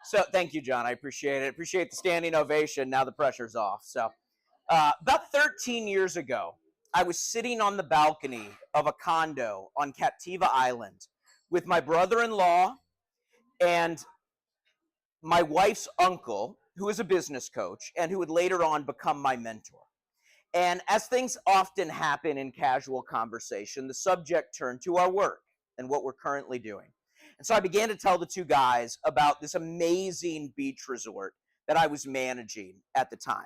So thank you, John. I appreciate it. Appreciate the standing ovation. Now the pressure's off. So about 13 years ago, I was sitting on the balcony of a condo on Captiva Island with my brother-in-law and my wife's uncle, who is a business coach and who would later on become my mentor. And as things often happen in casual conversation, the subject turned to our work and what we're currently doing. And so I began to tell the two guys about this amazing beach resort that I was managing at the time.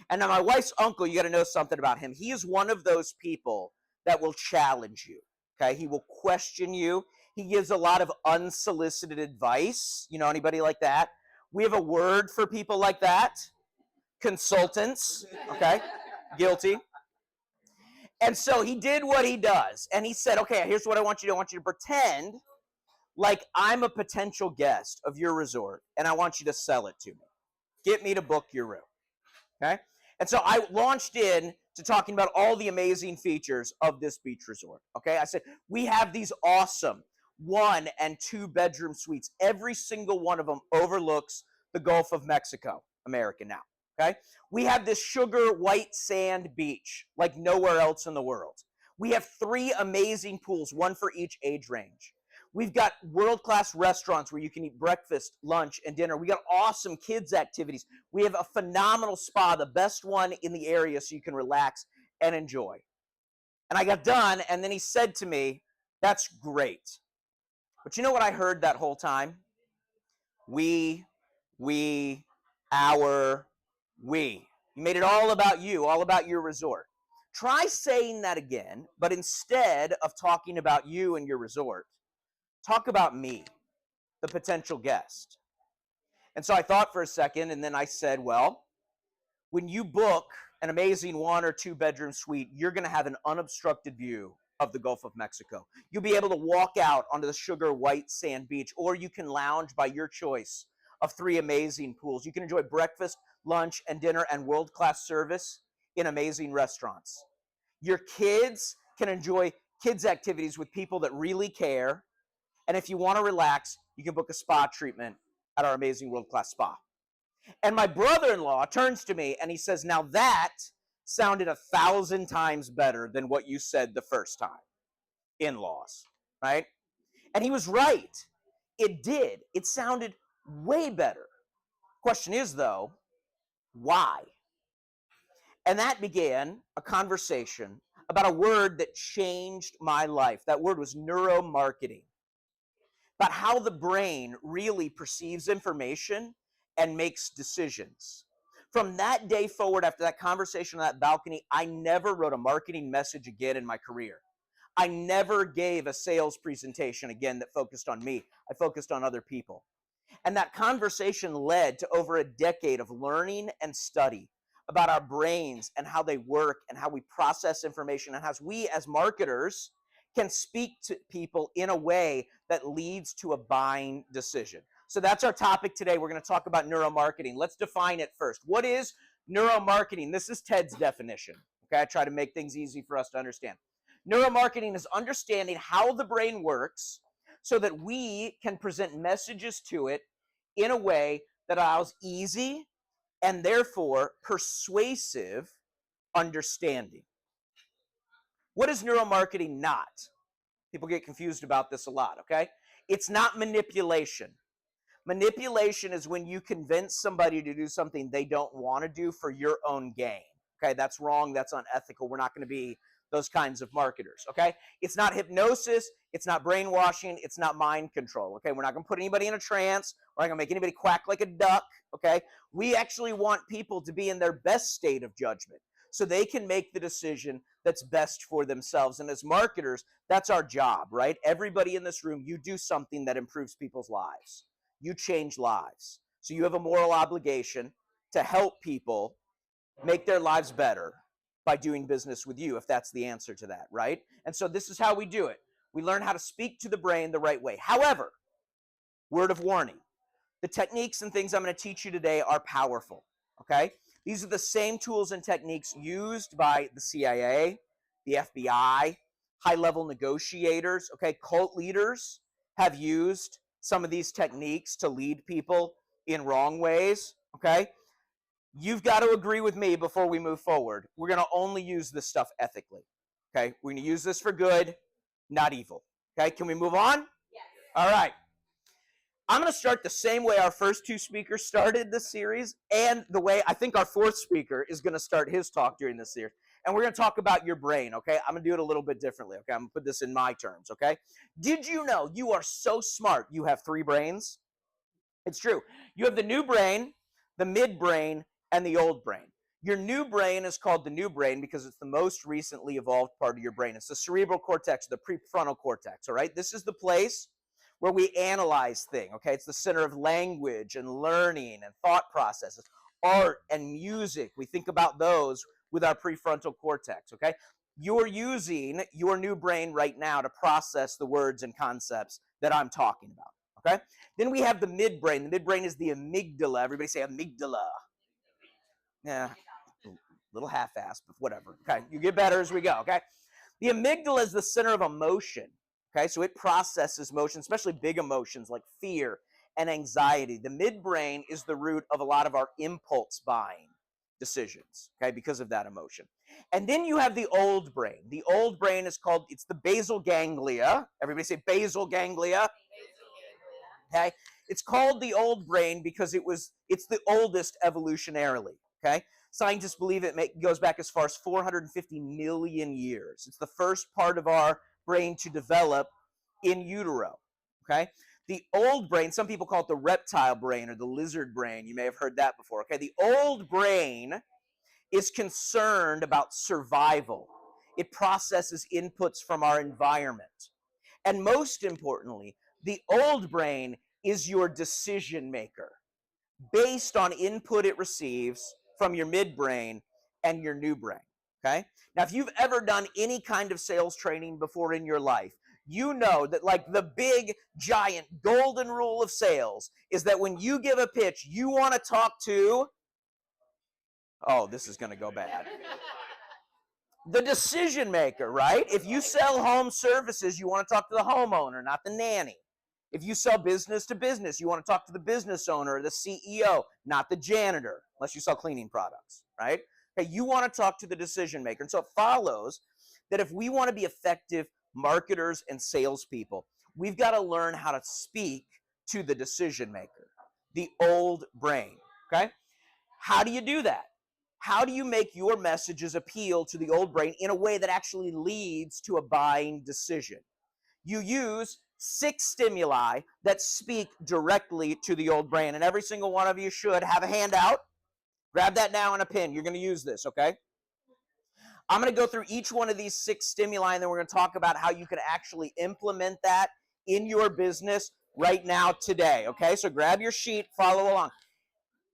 And now my wife's uncle, you got to know something about him. He is one of those people that will challenge you, okay? He will question you. He gives a lot of unsolicited advice. You know anybody like that? We have a word for people like that. Consultants, okay? Guilty. And so he did what he does. And he said, okay, here's what I want you to do. I want you to pretend like I'm a potential guest of your resort, and I want you to sell it to me. Get me to book your room, okay? And so I launched in to talking about all the amazing features of this beach resort, okay? I said, we have these awesome 1 and 2 bedroom suites. Every single one of them overlooks the Gulf of Mexico, America now, okay? We have this sugar white sand beach like nowhere else in the world. We have 3 amazing pools, 1 for each age range. We've got world-class restaurants where you can eat breakfast, lunch, and dinner. We got awesome kids' activities. We have a phenomenal spa, the best one in the area, so you can relax and enjoy. And I got done, and then he said to me, that's great. But you know what I heard that whole time? We. You made it all about you, all about your resort. Try saying that again, but instead of talking about you and your resort, talk about me, the potential guest. And so I thought for a second, and then I said, well, when you book an amazing 1 or 2 bedroom suite, you're going to have an unobstructed view of the Gulf of Mexico. You'll be able to walk out onto the sugar white sand beach, or you can lounge by your choice of 3 amazing pools. You can enjoy breakfast, lunch, and dinner, and world-class service in amazing restaurants. Your kids can enjoy kids' activities with people that really care. And if you want to relax, you can book a spa treatment at our amazing world-class spa. And my brother-in-law turns to me and he says, now that sounded 1,000 times better than what you said the first time. In-laws, right? And he was right. It did. It sounded way better. Question is, though, why? And that began a conversation about a word that changed my life. That word was neuromarketing. About how the brain really perceives information and makes decisions. From that day forward, after that conversation on that balcony, I never wrote a marketing message again in my career. I never gave a sales presentation again that focused on me. I focused on other people. And that conversation led to over a decade of learning and study about our brains and how they work and how we process information and how we as marketers can speak to people in a way that leads to a buying decision. So that's our topic today. We're going to talk about neuromarketing. Let's define it first. What is neuromarketing? This is Ted's definition. Okay, I try to make things easy for us to understand. Neuromarketing is understanding how the brain works so that we can present messages to it in a way that allows easy and therefore persuasive understanding. What is neuromarketing not? People get confused about this a lot, okay? It's not manipulation. Manipulation is when you convince somebody to do something they don't want to do for your own gain, okay? That's wrong, that's unethical. We're not going to be those kinds of marketers, okay? It's not hypnosis, it's not brainwashing, it's not mind control, okay? We're not going to put anybody in a trance, we're not going to make anybody quack like a duck, okay? We actually want people to be in their best state of judgment so they can make the decision that's best for themselves. And as marketers, that's our job, right? Everybody in this room, you do something that improves people's lives. You change lives. So you have a moral obligation to help people make their lives better by doing business with you, if that's the answer to that, right? And so this is how we do it. We learn how to speak to the brain the right way. However, word of warning, the techniques and things I'm going to teach you today are powerful, okay? These are the same tools and techniques used by the CIA, the FBI, high-level negotiators, okay? Cult leaders have used some of these techniques to lead people in wrong ways, okay? You've got to agree with me before we move forward. We're going to only use this stuff ethically, okay? We're going to use this for good, not evil, okay? Can we move on? Yes. All right. I'm going to start the same way our first two speakers started this series, and the way I think our fourth speaker is going to start his talk during this series. And we're going to talk about your brain, okay? I'm going to do it a little bit differently, okay? I'm going to put this in my terms, okay? Did you know you are so smart you have 3 brains? It's true. You have the new brain, the midbrain, and the old brain. Your new brain is called the new brain because it's the most recently evolved part of your brain. It's the cerebral cortex, the prefrontal cortex, all right? This is the place where we analyze things, okay? It's the center of language and learning and thought processes. Art and music, we think about those with our prefrontal cortex, okay? You're using your new brain right now to process the words and concepts that I'm talking about, okay? Then we have the midbrain. The midbrain is the amygdala. Everybody say amygdala. Yeah, a little half-assed, but whatever. Okay, you get better as we go, okay? The amygdala is the center of emotion, okay? So it processes emotion, especially big emotions like fear and anxiety. The midbrain is the root of a lot of our impulse buying decisions, okay, because of that emotion. And then you have the old brain. The old brain is called, it's the basal ganglia. Everybody say basal ganglia. Okay, it's called the old brain because it's the oldest evolutionarily. Okay, scientists believe it goes back as far as 450 million years. It's the first part of our brain to develop in utero. Okay, the old brain, some people call it the reptile brain or the lizard brain. You may have heard that before. Okay, the old brain is concerned about survival. It processes inputs from our environment. And most importantly, the old brain is your decision maker based on input it receives from your midbrain and your new brain, okay? Now, if you've ever done any kind of sales training before in your life, you know that like the big, giant, golden rule of sales is that when you give a pitch, you want to talk to, oh, this is going to go bad. The decision maker, right? If you sell home services, you want to talk to the homeowner, not the nanny. If you sell business to business, you want to talk to the business owner or the CEO, not the janitor, unless you sell cleaning products, right? Okay, you want to talk to the decision maker. And so it follows that if we want to be effective marketers and salespeople, we've got to learn how to speak to the decision maker, the old brain, okay? How do you do that? How do you make your messages appeal to the old brain in a way that actually leads to a buying decision? You use 6 stimuli that speak directly to the old brain, and every single one of you should have a handout. Grab that now and a pen. You're going to use this, okay? I'm going to go through each one of these 6 stimuli, and then we're going to talk about how you can actually implement that in your business right now today, okay? So grab your sheet, follow along.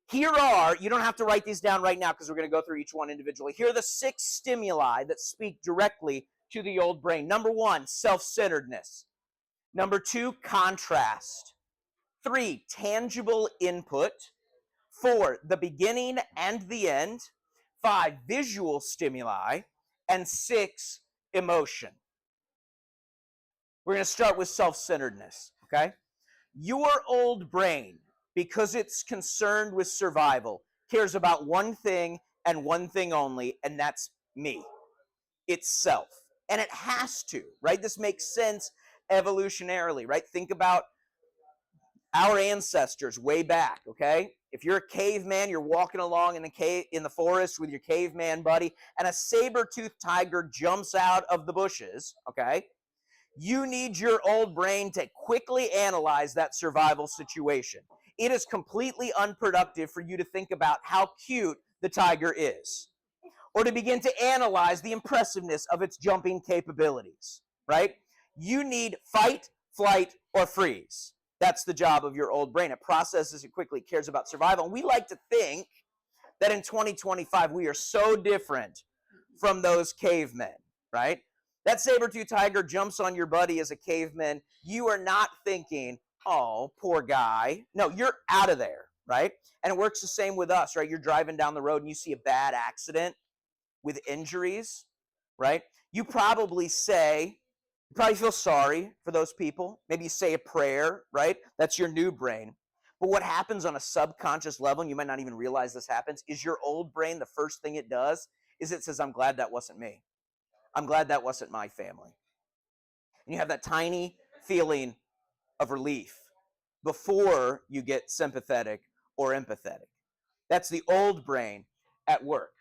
Here are, you don't have to write these down right now because we're going to go through each one individually. Here are the 6 stimuli that speak directly to the old brain. Number 1, self-centeredness. Number 2, contrast. 3, tangible input. 4, the beginning and the end. 5, visual stimuli. And 6, emotion. We're going to start with self-centeredness, okay? Your old brain, because it's concerned with survival, cares about one thing and one thing only, and that's me, itself. And it has to, right? This makes sense evolutionarily, right? Think about our ancestors way back, okay? If you're a caveman, you're walking along in the forest with your caveman buddy, and a saber-toothed tiger jumps out of the bushes, okay? You need your old brain to quickly analyze that survival situation. It is completely unproductive for you to think about how cute the tiger is, or to begin to analyze the impressiveness of its jumping capabilities, right? You need fight, flight, or freeze. That's the job of your old brain. It processes it quickly, cares about survival. And we like to think that in 2025 we are so different from those cavemen, right? That saber-tooth tiger jumps on your buddy as a caveman. You are not thinking, oh, poor guy. No, you're out of there, right? And it works the same with us, right? You're driving down the road and you see a bad accident with injuries, right? You probably feel sorry for those people. Maybe you say a prayer, right? That's your new brain. But what happens on a subconscious level, and you might not even realize this happens, is your old brain, the first thing it does is it says, I'm glad that wasn't me. I'm glad that wasn't my family. And you have that tiny feeling of relief before you get sympathetic or empathetic. That's the old brain at work.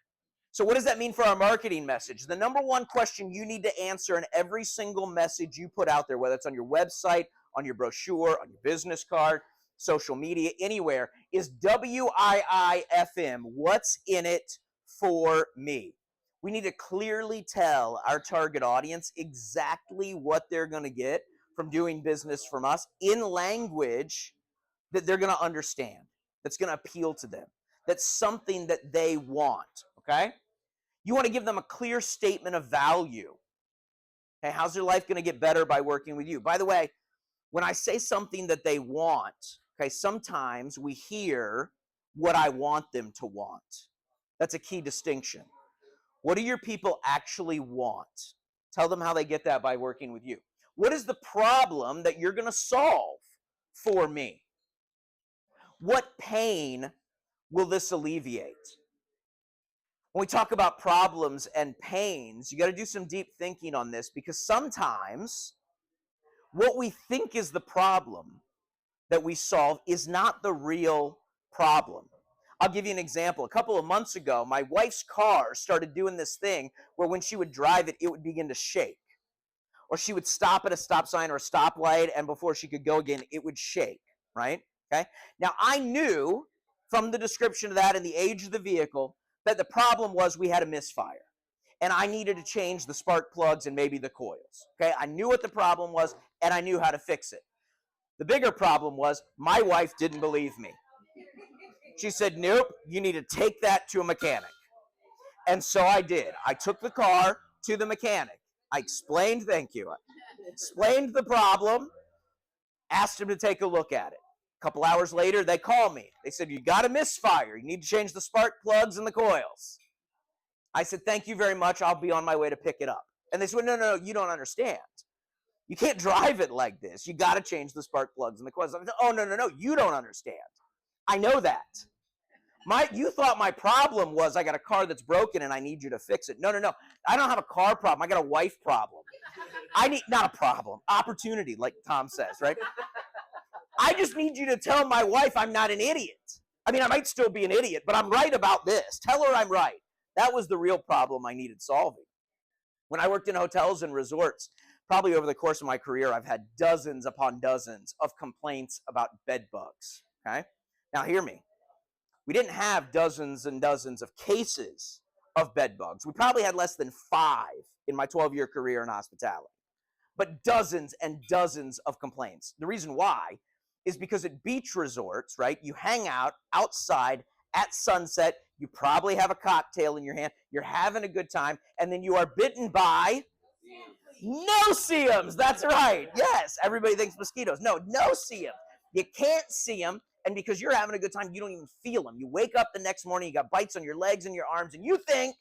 So what does that mean for our marketing message? The number one question you need to answer in every single message you put out there, whether it's on your website, on your brochure, on your business card, social media, anywhere, is WIIFM. What's in it for me? We need to clearly tell our target audience exactly what they're going to get from doing business from us in language that they're going to understand, that's going to appeal to them, that's something that they want, okay? You want to give them a clear statement of value. Okay, how's their life going to get better by working with you? By the way, when I say something that they want, okay, sometimes we hear what I want them to want. That's a key distinction. What do your people actually want? Tell them how they get that by working with you. What is the problem that you're going to solve for me? What pain will this alleviate? When we talk about problems and pains, you got to do some deep thinking on this, because sometimes what we think is the problem that we solve is not the real problem. I'll give you an example. A couple of months ago, my wife's car started doing this thing where when she would drive it, it would begin to shake. Or she would stop at a stop sign or a stoplight, and before she could go again, it would shake, right? Okay. Now, I knew from the description of that and the age of the vehicle that the problem was we had a misfire. And I needed to change the spark plugs and maybe the coils. Okay. I knew what the problem was, and I knew how to fix it. The bigger problem was my wife didn't believe me. She said, nope, you need to take that to a mechanic. And so I did. I took the car to the mechanic. I explained, thank you, explained the problem, asked him to take a look at it. A couple hours later, they called me. They said, you got a misfire. You need to change the spark plugs and the coils. I said, thank you very much. I'll be on my way to pick it up. And they said, no, you don't understand. You can't drive it like this. You got to change the spark plugs and the coils. I said, oh, no, you don't understand. I know that. You thought my problem was I got a car that's broken and I need you to fix it. No. I don't have a car problem. I got a wife problem. I need, not a problem, opportunity, like Tom says, right? I just need you to tell my wife I'm not an idiot. I mean, I might still be an idiot, but I'm right about this. Tell her I'm right. That was the real problem I needed solving. When I worked in hotels and resorts, probably over the course of my career, I've had dozens upon dozens of complaints about bed bugs, okay? Now hear me. We didn't have dozens and dozens of cases of bed bugs. We probably had less than 5 in my 12-year career in hospitality, but dozens and dozens of complaints. The reason why is because at beach resorts, right, you hang out outside at sunset, you probably have a cocktail in your hand, you're having a good time, and then you are bitten by no-see-ums. That's right. Yes, everybody thinks mosquitoes. No see-ums. You can't see them, and because you're having a good time, you don't even feel them. You wake up the next morning, you got bites on your legs and your arms, and you think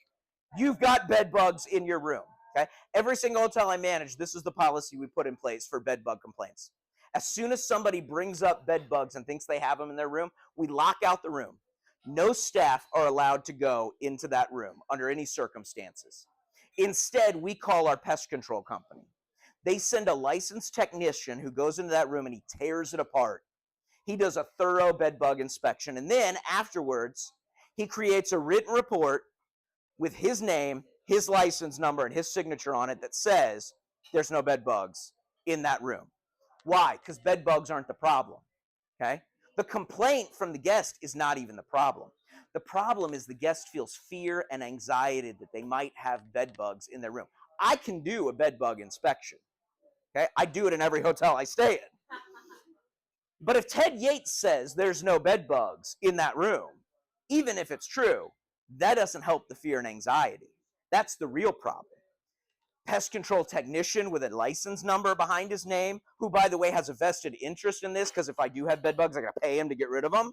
you've got bed bugs in your room. Okay? Every single hotel I manage, this is the policy we put in place for bed bug complaints. As soon as somebody brings up bed bugs and thinks they have them in their room, we lock out the room. No staff are allowed to go into that room under any circumstances. Instead, we call our pest control company. They send a licensed technician who goes into that room and he tears it apart. He does a thorough bed bug inspection, and then afterwards, he creates a written report with his name, his license number, and his signature on it that says there's no bed bugs in that room. Why? Because bed bugs aren't the problem, okay? The complaint from the guest is not even the problem. The problem is the guest feels fear and anxiety that they might have bed bugs in their room. I can do a bed bug inspection, okay? I do it in every hotel I stay in. But if Ted Yates says there's no bed bugs in that room, even if it's true, that doesn't help the fear and anxiety. That's the real problem. Pest control technician with a license number behind his name, who, by the way, has a vested interest in this, because if I do have bed bugs, I got to pay him to get rid of them.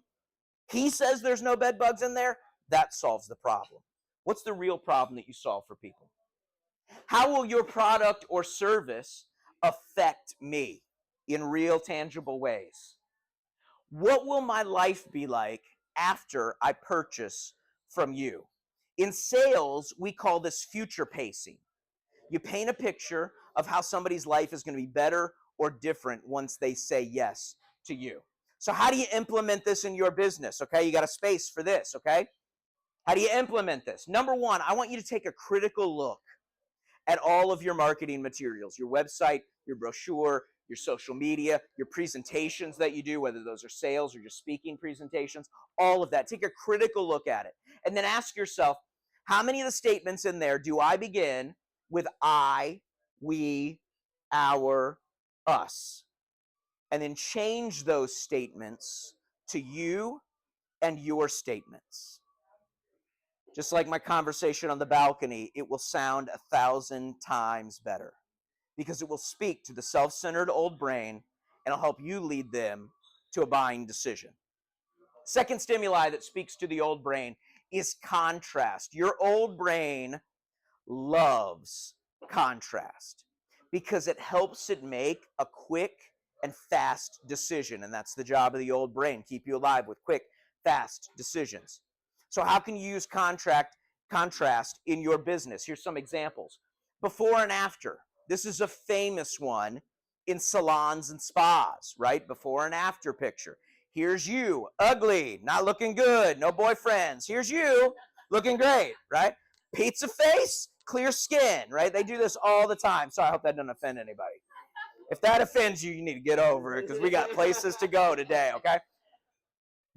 He says there's no bed bugs in there. That solves the problem. What's the real problem that you solve for people? How will your product or service affect me in real, tangible ways? What will my life be like after I purchase from you? In sales, we call this future pacing. You paint a picture of how somebody's life is going to be better or different once they say yes to you. So how do you implement this in your business? Okay, you got a space for this, okay? How do you implement this? Number one, I want you to take a critical look at all of your marketing materials, your website, your brochure, your social media, your presentations that you do, whether those are sales or just speaking presentations, all of that. Take a critical look at it. And then ask yourself, how many of the statements in there do I begin with I, we, our, us? And then change those statements to you and your statements. Just like my conversation on the balcony, it will sound 1,000 times better because it will speak to the self-centered old brain and it'll help you lead them to a buying decision. Second stimuli that speaks to the old brain is contrast. Your old brain loves contrast because it helps it make a quick and fast decision. And that's the job of the old brain, keep you alive with quick, fast decisions. So how can you use contrast in your business? Here's some examples. Before and after. This is a famous one in salons and spas, right? Before and after picture. Here's you, ugly, not looking good, no boyfriends. Here's you, looking great, right? Pizza face, clear skin, right? They do this all the time. So I hope that doesn't offend anybody. If that offends you, you need to get over it because we got places to go today, okay?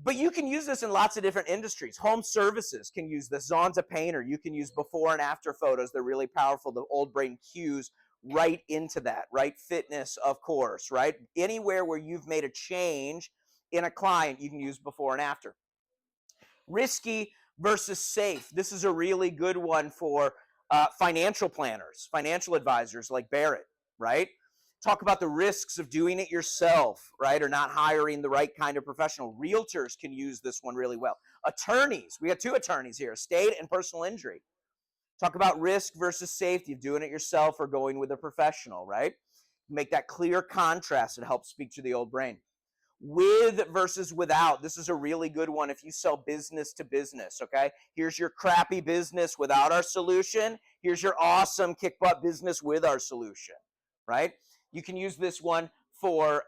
But you can use this in lots of different industries. Home services can use this. Zon's a painter. You can use before and after photos. They're really powerful. The old brain cues right into that, right? Fitness, of course, right? Anywhere where you've made a change in a client, you can use before and after. Risky versus safe. This is a really good one for financial planners, financial advisors like Barrett, right? Talk about the risks of doing it yourself, right? Or not hiring the right kind of professional. Realtors can use this one really well. Attorneys, we got two attorneys here, estate and personal injury. Talk about risk versus safety of doing it yourself or going with a professional, right? Make that clear contrast. It helps speak to the old brain. With versus without. This is a really good one if you sell business to business, okay? Here's your crappy business without our solution. Here's your awesome kick butt business with our solution, right? You can use this one for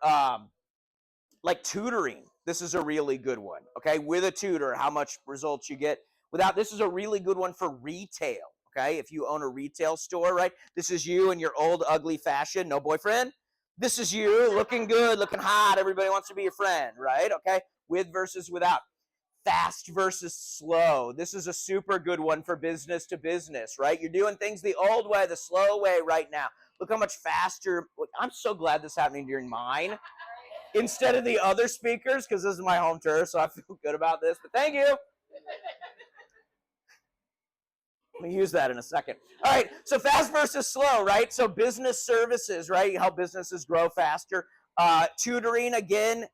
like tutoring. This is a really good one, okay? With a tutor, how much results you get. Without, this is a really good one for retail, okay? If you own a retail store, right? This is you in your old ugly fashion, no boyfriend. This is you looking good, looking hot. Everybody wants to be your friend, right? Okay? With versus without. Fast versus slow. This is a super good one for business to business, right? You're doing things the old way, the slow way right now. Look how much faster. I'm so glad this is happening during mine instead of the other speakers because this is my home turf, so I feel good about this. But thank you. We'll use that in a second. All right, so fast versus slow, right? So business services, right? You help businesses grow faster. Tutoring, again,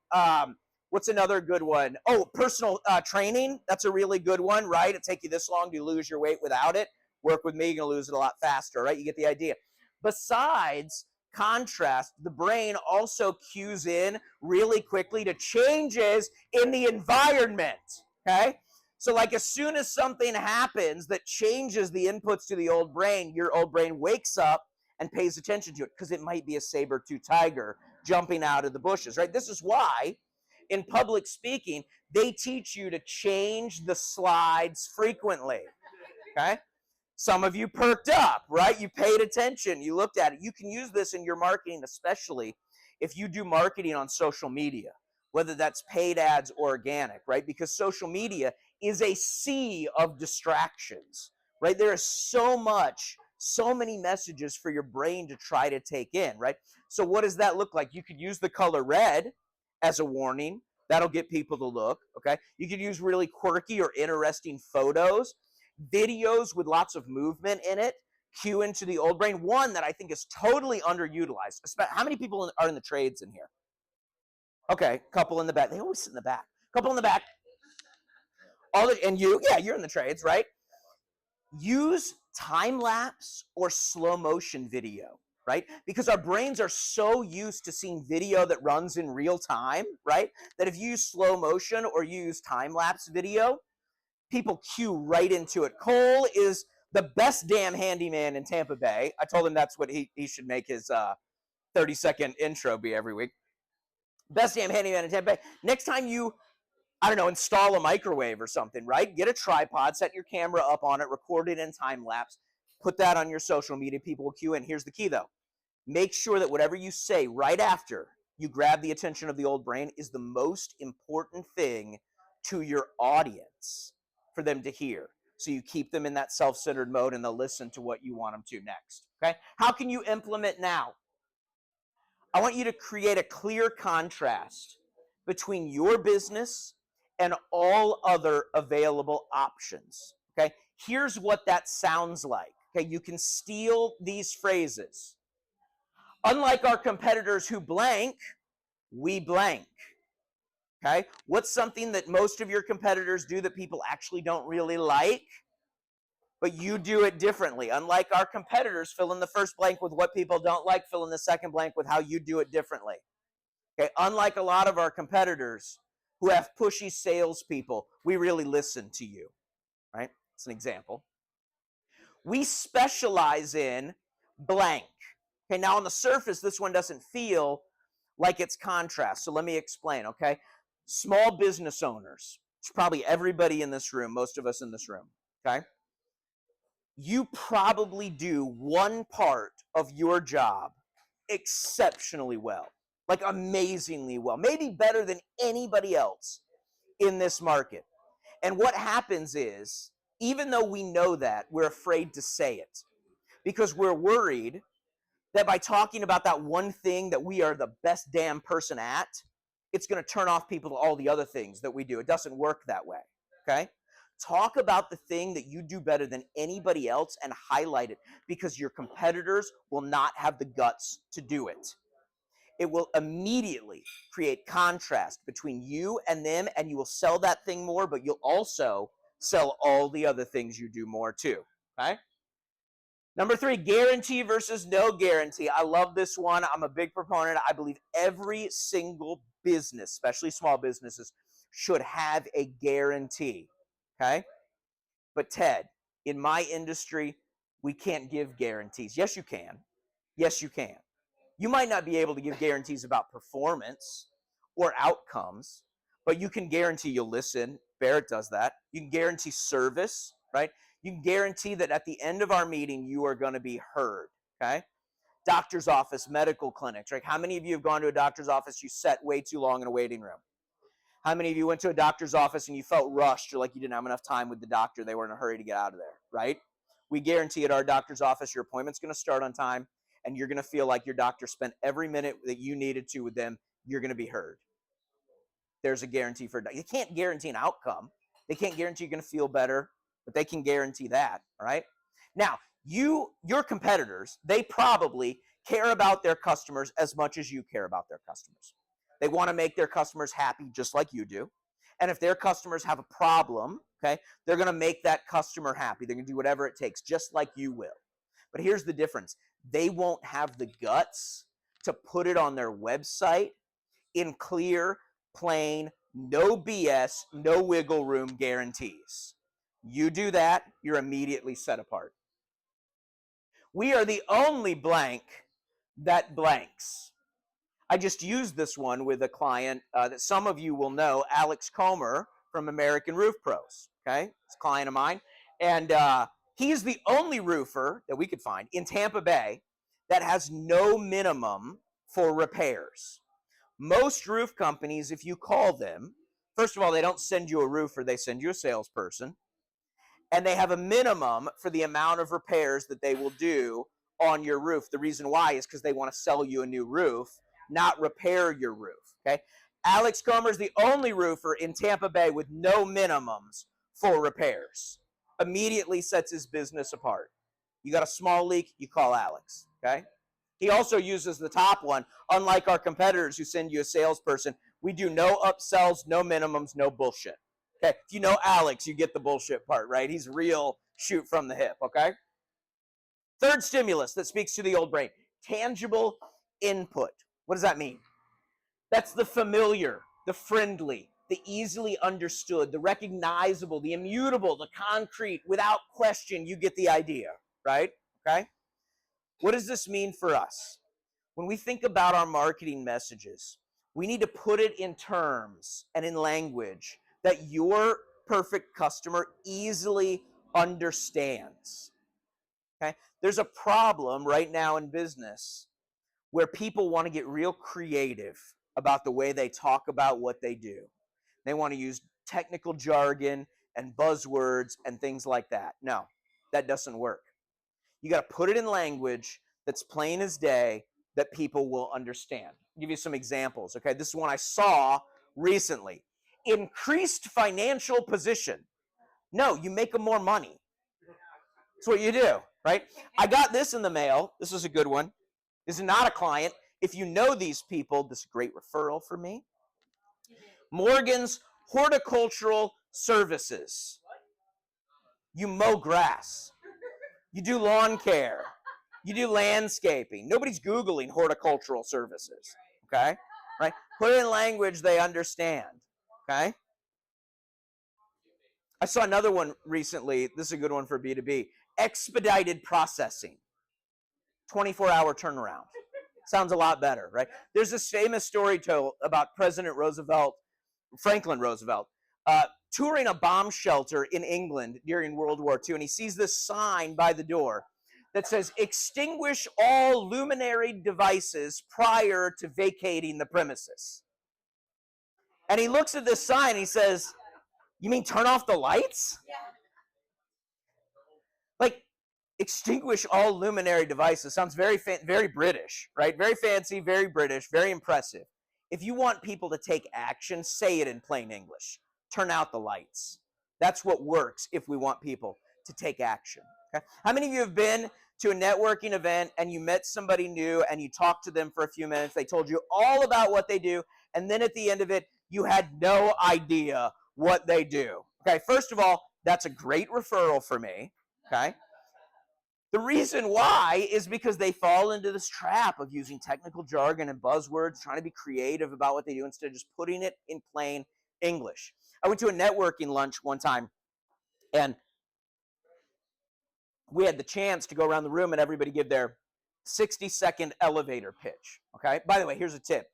what's another good one? Oh, personal training. That's a really good one, right? It'll take you this long to lose your weight without it. Work with me, you're going to lose it a lot faster, right? You get the idea. Besides contrast, the brain also cues in really quickly to changes in the environment, okay? So like as soon as something happens that changes the inputs to the old brain, your old brain wakes up and pays attention to it because it might be a saber-toothed tiger jumping out of the bushes, right? This is why in public speaking, they teach you to change the slides frequently, okay? Some of you perked up, right? You paid attention, you looked at it. You can use this in your marketing, especially if you do marketing on social media, whether that's paid ads or organic, right? Because social media is a sea of distractions, right? There is so many messages for your brain to try to take in, right? So what does that look like? You could use the color red as a warning. That'll get people to look, okay? You could use really quirky or interesting photos, videos with lots of movement in it, cue into the old brain. One that I think is totally underutilized. How many people are in the trades in here? Okay, couple in the back. They always sit in the back. Couple in the back. And you, yeah, you're in the trades, right? Use time lapse or slow motion video. right? Because our brains are so used to seeing video that runs in real time, right? That if you use slow motion or you use time-lapse video, people cue right into it. Cole is the best damn handyman in Tampa Bay. I told him that's what he should make his 30-second intro be every week. Best damn handyman in Tampa Bay. Next time you, I don't know, install a microwave or something, right? Get a tripod, set your camera up on it, record it in time lapse, put that on your social media, people will cue in. Here's the key though. Make sure that whatever you say right after you grab the attention of the old brain is the most important thing to your audience for them to hear. So you keep them in that self-centered mode and they'll listen to what you want them to next. Okay? How can you implement now? I want you to create a clear contrast between your business and all other available options. Okay? Here's what that sounds like. Okay, you can steal these phrases. Unlike our competitors who blank, we blank. Okay? What's something that most of your competitors do that people actually don't really like? But you do it differently. Unlike our competitors, fill in the first blank with what people don't like, fill in the second blank with how you do it differently. Okay? Unlike a lot of our competitors who have pushy salespeople, we really listen to you. Right? It's an example. We specialize in blank. Okay, now on the surface, this one doesn't feel like it's contrast. So let me explain, okay? Small business owners, it's probably everybody in this room, most of us in this room, okay? You probably do one part of your job exceptionally well, like amazingly well, maybe better than anybody else in this market. And what happens is, even though we know that, we're afraid to say it because we're worried that by talking about that one thing that we are the best damn person at, it's going to turn off people to all the other things that we do. It doesn't work that way, okay? Talk about the thing that you do better than anybody else and highlight it because your competitors will not have the guts to do it. It will immediately create contrast between you and them, and you will sell that thing more, but you'll also sell all the other things you do more too, okay? Number 3, guarantee versus no guarantee. I love this one. I'm a big proponent. I believe every single business, especially small businesses, should have a guarantee, okay? But Ted, in my industry, we can't give guarantees. Yes, you can. Yes, you can. You might not be able to give guarantees about performance or outcomes, but you can guarantee you'll listen. Barrett does that. You can guarantee service, right? You can guarantee that at the end of our meeting, you are going to be heard, okay? Doctor's office, medical clinics, right? How many of you have gone to a doctor's office, you sat way too long in a waiting room? How many of you went to a doctor's office and you felt rushed or like you didn't have enough time with the doctor, they were in a hurry to get out of there, right? We guarantee at our doctor's office, your appointment's going to start on time and you're going to feel like your doctor spent every minute that you needed to with them, you're going to be heard. There's a guarantee for it. They can't guarantee an outcome. They can't guarantee you're going to feel better, but they can guarantee that, all right? Now, your competitors, they probably care about their customers as much as you care about their customers. They want to make their customers happy just like you do. And if their customers have a problem, okay, they're going to make that customer happy. They're going to do whatever it takes, just like you will. But here's the difference. They won't have the guts to put it on their website in clear, plain, no BS, no wiggle room guarantees. You do that, you're immediately set apart. We are the only blank that blanks. I just used this one with a client that some of you will know, Alex Comer from American Roof Pros. Okay, it's a client of mine. And he's the only roofer that we could find in Tampa Bay that has no minimum for repairs. Most roof companies, if you call them, first of all, they don't send you a roofer, they send you a salesperson. And they have a minimum for the amount of repairs that they will do on your roof. The reason why is because they want to sell you a new roof, not repair your roof, okay? Alex Comer is the only roofer in Tampa Bay with no minimums for repairs. Immediately sets his business apart. You got a small leak, you call Alex, okay? He also uses the top one. Unlike our competitors who send you a salesperson, we do no upsells, no minimums, no bullshit. Okay, if you know Alex, you get the bullshit part, right? He's real shoot from the hip, okay? Third stimulus that speaks to the old brain. Tangible input. What does that mean? That's the familiar, the friendly, the easily understood, the recognizable, the immutable, the concrete. Without question, you get the idea, right? Okay? What does this mean for us? When we think about our marketing messages, we need to put it in terms and in language that your perfect customer easily understands. Okay? There's a problem right now in business where people want to get real creative about the way they talk about what they do. They want to use technical jargon and buzzwords and things like that. No, that doesn't work. You got to put it in language that's plain as day that people will understand. I'll give you some examples. Okay, this is one I saw recently. Increased financial position. No, you make them more money. That's what you do, right? I got this in the mail. This is a good one. This is not a client. If you know these people, this is a great referral for me. Morgan's Horticultural Services. You mow grass. You do lawn care. You do landscaping. Nobody's Googling horticultural services, okay? Right? Put it in language they understand, okay? I saw another one recently. This is a good one for B2B. Expedited processing. 24-hour turnaround. Sounds a lot better, right? There's this famous story told about President Roosevelt, Franklin Roosevelt, touring a bomb shelter in England during World War II, and he sees this sign by the door that says, extinguish all luminary devices prior to vacating the premises. And he looks at this sign and he says, you mean turn off the lights? Yeah. Like, extinguish all luminary devices sounds very very British, right? Very fancy, very British, very impressive. If you want people to take action, say it in plain English. Turn out the lights. That's what works if we want people to take action. Okay? How many of you have been to a networking event and you met somebody new and you talked to them for a few minutes, they told you all about what they do, and then at the end of it, you had no idea what they do? Okay, first of all, that's a great referral for me, okay? The reason why is because they fall into this trap of using technical jargon and buzzwords, trying to be creative about what they do instead of just putting it in plain English. I went to a networking lunch one time, and we had the chance to go around the room and everybody give their 60-second elevator pitch, okay? By the way, here's a tip.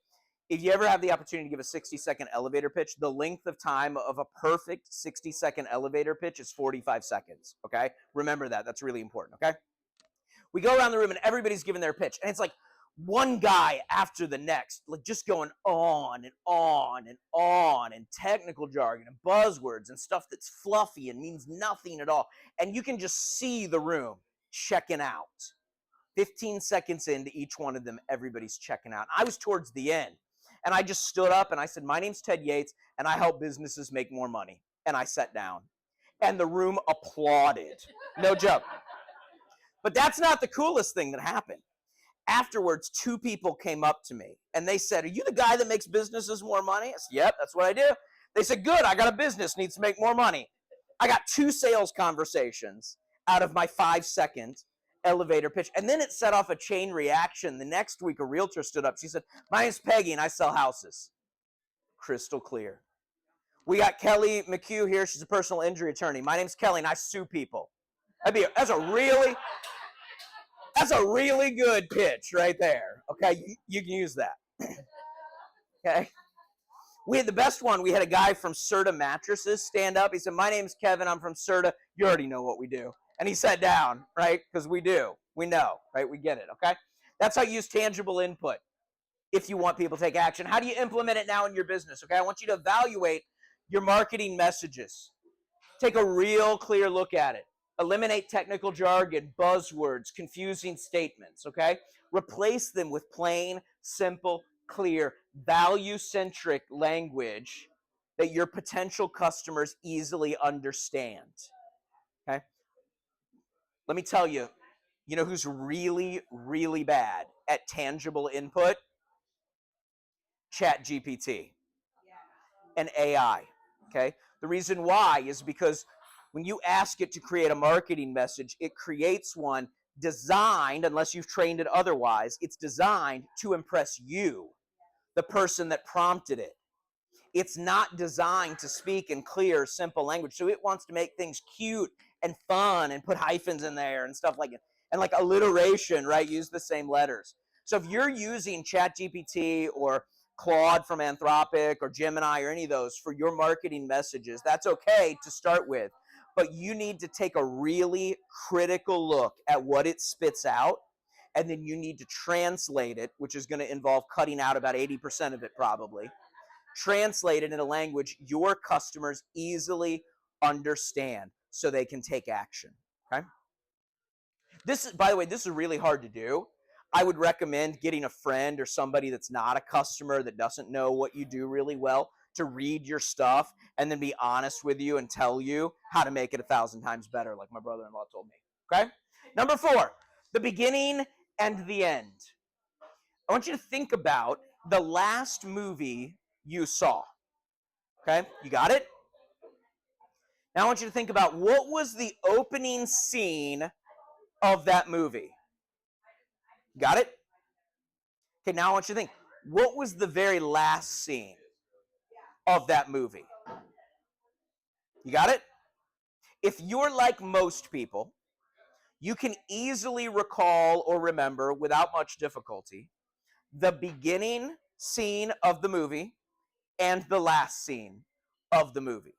If you ever have the opportunity to give a 60-second elevator pitch, the length of time of a perfect 60-second elevator pitch is 45 seconds, okay? Remember that. That's really important, okay? We go around the room and everybody's giving their pitch, and it's like one guy after the next, like just going on and on and on, and technical jargon and buzzwords and stuff that's fluffy and means nothing at all. And you can just see the room checking out. 15 seconds into each one of them, everybody's checking out. I was towards the end, and I just stood up and I said, my name's Ted Yates, and I help businesses make more money. And I sat down, and the room applauded. No joke. But that's not the coolest thing that happened. Afterwards, two people came up to me, and they said, are you the guy that makes businesses more money? I said, yep, that's what I do. They said, good, I got a business, needs to make more money. I got 2 sales conversations out of my 5-second elevator pitch, and then it set off a chain reaction. The next week, a realtor stood up. She said, my name's Peggy, and I sell houses. Crystal clear. We got Kelly McHugh here. She's a personal injury attorney. My name's Kelly, and I sue people. That's a really good pitch right there. Okay, you can use that. Okay. We had the best one. We had a guy from Serta Mattresses stand up. He said, my name's Kevin. I'm from Serta. You already know what we do. And he sat down, right? Because we do. We know, right? We get it, okay? That's how you use tangible input if you want people to take action. How do you implement it now in your business, okay? I want you to evaluate your marketing messages. Take a real clear look at it. Eliminate technical jargon, buzzwords, confusing statements, okay? Replace them with plain, simple, clear, value-centric language that your potential customers easily understand, okay? Let me tell you, you know who's really, really bad at tangible input? ChatGPT and AI, okay? The reason why is because when you ask it to create a marketing message, it creates one designed, unless you've trained it otherwise, it's designed to impress you, the person that prompted it. It's not designed to speak in clear, simple language. So it wants to make things cute and fun and put hyphens in there and stuff like it. And like alliteration, right? Use the same letters. So if you're using ChatGPT or Claude from Anthropic or Gemini or any of those for your marketing messages, that's okay to start with. But you need to take a really critical look at what it spits out. And then you need to translate it, which is going to involve cutting out about 80% of it probably. Translate it in a language your customers easily understand so they can take action. Okay? This is, by the way, this is really hard to do. I would recommend getting a friend or somebody that's not a customer that doesn't know what you do really well to read your stuff and then be honest with you and tell you how to make it 1,000 times better, like my brother-in-law told me. Okay? Number 4, the beginning and the end. I want you to think about the last movie you saw. Okay, you got it? Now I want you to think about what was the opening scene of that movie. Got it? Okay, now I want you to think, what was the very last scene of that movie? You got it? If you're like most people, you can easily recall or remember without much difficulty the beginning scene of the movie and the last scene of the movie.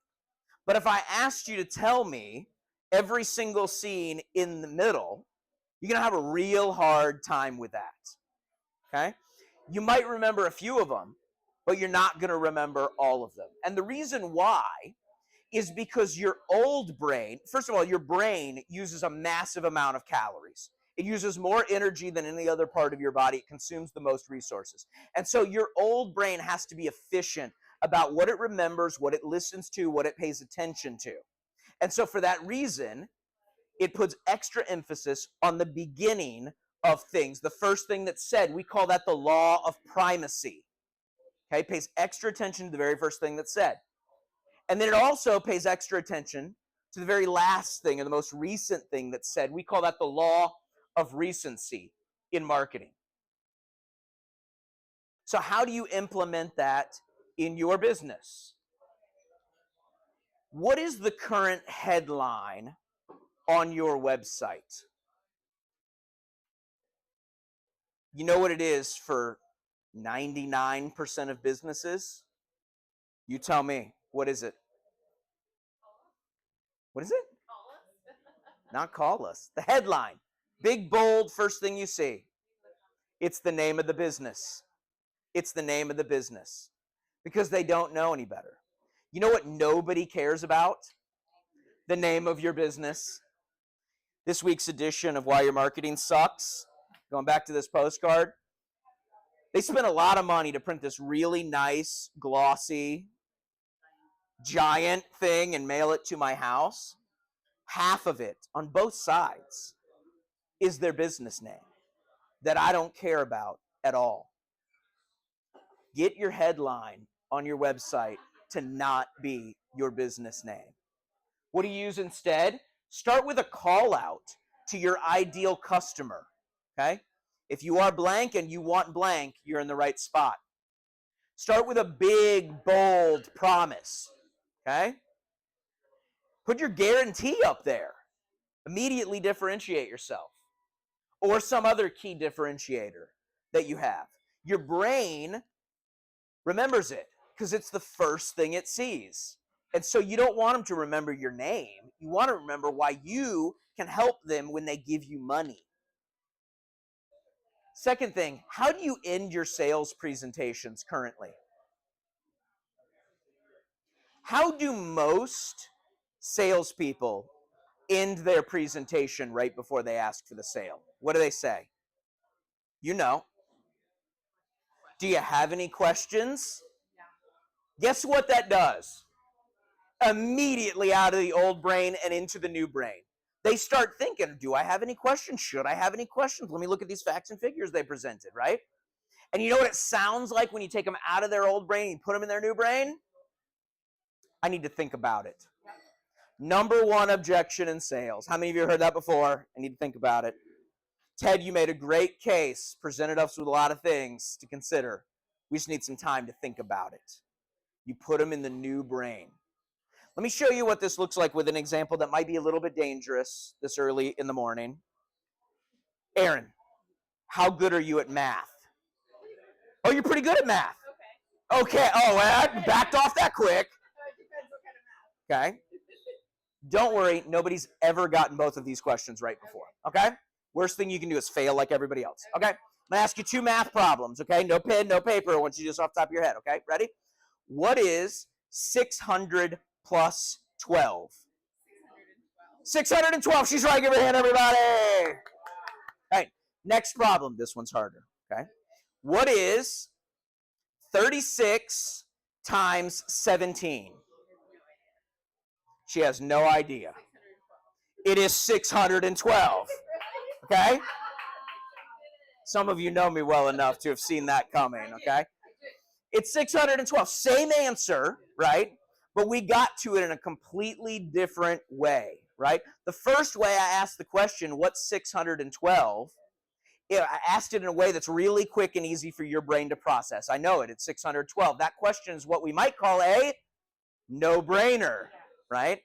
But if I asked you to tell me every single scene in the middle, you're going to have a real hard time with that. Okay? You might remember a few of them, but you're not going to remember all of them. And the reason why is because your old brain, first of all, your brain uses a massive amount of calories. It uses more energy than any other part of your body. It consumes the most resources. And so your old brain has to be efficient about what it remembers, what it listens to, what it pays attention to. And so for that reason, it puts extra emphasis on the beginning of things. The first thing that's said, we call that the law of primacy. Okay, it pays extra attention to the very first thing that's said. And then it also pays extra attention to the very last thing, or the most recent thing that's said. We call that the law of recency in marketing. So how do you implement that in your business? What is the current headline on your website? You know what it is for 99% of businesses? You tell me. What is it? What is it? Not call us. The headline. Big, bold, first thing you see. It's the name of the business. It's the name of the business. Because they don't know any better. You know what nobody cares about? The name of your business. This week's edition of Why Your Marketing Sucks, going back to this postcard, they spent a lot of money to print this really nice, glossy, giant thing and mail it to my house. Half of it, on both sides, is their business name that I don't care about at all. Get your headline on your website to not be your business name. What do you use instead? Start with a call out to your ideal customer, okay? If you are blank and you want blank, you're in the right spot. Start with a big, bold promise, okay? Put your guarantee up there. Immediately differentiate yourself. Or some other key differentiator that you have. Your brain remembers it because it's the first thing it sees. And so you don't want them to remember your name. You want to remember why you can help them when they give you money. Second thing, how do you end your sales presentations currently? How do most salespeople end their presentation right before they ask for the sale? What do they say? You know. Do you have any questions? Guess what that does? Immediately out of the old brain and into the new brain. They start thinking, do I have any questions? Should I have any questions? Let me look at these facts and figures they presented, right? And you know what it sounds like when you take them out of their old brain and put them in their new brain? I need to think about it. Number one objection in sales. How many of you have heard that before? I need to think about it. Ted, you made a great case, presented us with a lot of things to consider. We just need some time to think about it. You put them in the new brain. Let me show you what this looks like with an example that might be a little bit dangerous this early in the morning. Aaron, how good are you at math? Oh, you're pretty good at math. Okay. Oh, I backed off that quick. Okay. Don't worry, nobody's ever gotten both of these questions right before. Okay? Worst thing you can do is fail like everybody else. Okay? I'm gonna ask you 2 math problems. Okay? No pen, no paper. I want you just off the top of your head. Okay? Ready? What is 600 plus 12? 612. She's right. Give her a hand, everybody. All right. Next problem. This one's harder. Okay? What is 36 times 17? She has no idea. It is 612. Okay? Some of you know me well enough to have seen that coming. Okay? It's 612. Same answer, right? But we got to it in a completely different way, right? The first way I asked the question, what's 612? I asked it in a way that's really quick and easy for your brain to process. I know it. It's 612. That question is what we might call a no-brainer, right?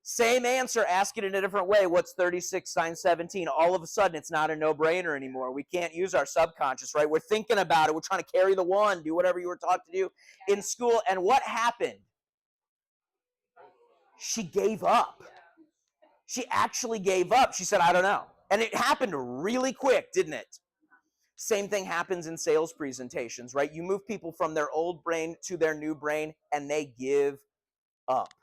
Same answer, ask it in a different way. What's 36 times 17? All of a sudden, it's not a no-brainer anymore. We can't use our subconscious, right? We're thinking about it. We're trying to carry the one, do whatever you were taught to do in school. And what happened? She gave up. She actually gave up. She said, I don't know. And it happened really quick, didn't it? Same thing happens in sales presentations, right? You move people from their old brain to their new brain, and they give up.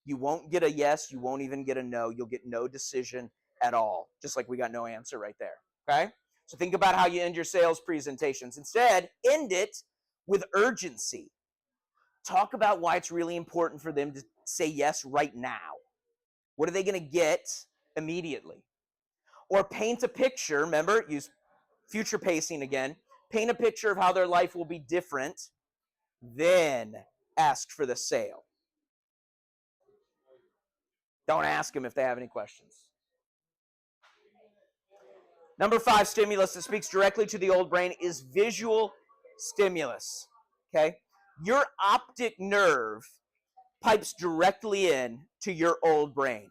You won't get a yes. You won't even get a no. You'll get no decision at all, just like we got no answer right there, okay? So think about how you end your sales presentations. Instead, end it with urgency. Talk about why it's really important for them to say yes right now. What are they going to get immediately? Or paint a picture. Remember, use future pacing again. Paint a picture of how their life will be different, then ask for the sale. Don't ask them if they have any questions. Number 5 stimulus that speaks directly to the old brain is visual stimulus. Okay? Your optic nerve pipes directly in to your old brain.